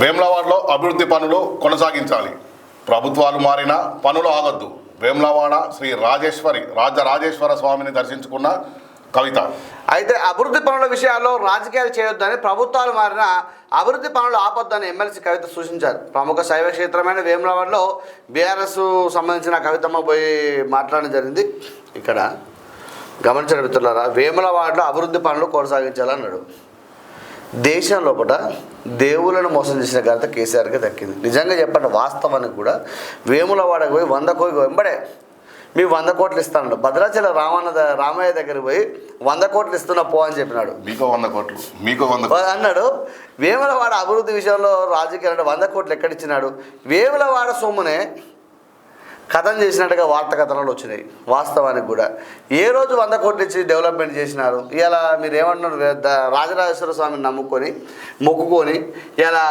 వేములవాడలో అభివృద్ధి పనులు కొనసాగించాలి. ప్రభుత్వాలు మారినా పనులు ఆగొద్దు. వేములవాడ శ్రీ రాజరాజేశ్వర స్వామిని దర్శించుకున్న కవిత. అయితే అభివృద్ధి పనుల విషయాల్లో రాజకీయాలు చేయొద్దని, ప్రభుత్వాలు మారిన అభివృద్ధి పనులు ఆపొద్దని ఎమ్మెల్సీ కవిత సూచించారు. ప్రముఖ శైవ క్షేత్రమైన వేములవాడలో బీఆర్ఎస్ సంబంధించిన కవితమ్మ పోయి మాట్లాడడం జరిగింది. ఇక్కడ గమనించిన మిత్రులారా, వేములవాడలో అభివృద్ధి పనులు కొనసాగించాలన్నాడు. దేశం లోపల దేవులను మోసం చేసిన ఘనత కేసీఆర్కి దక్కింది. నిజంగా చెప్పండి, వాస్తవానికి కూడా వేములవాడకు పోయి 100 కోట్లు వెంబడే మీ 100 కోట్లు ఇస్తాను, భద్రాచల రామయ్య దగ్గరికి పోయి 100 కోట్లు ఇస్తున్నా పో అని చెప్పినాడు. మీకు 100 కోట్లు, మీకు 100 అన్నాడు. వేములవాడ అభివృద్ధి విషయంలో రాజకీయాలు 100 కోట్లు ఎక్కడిచ్చినాడు? వేములవాడ సొమ్మునే కథం చేసినట్టుగా వార్త కథనాలు వచ్చినాయి. వాస్తవానికి కూడా ఏ రోజు 100 కోట్లు ఇచ్చి డెవలప్మెంట్ చేసినారు? ఇలా మీరు ఏమంటున్నారు? రాజరాజేశ్వర స్వామిని మొక్కుకొని ఇలా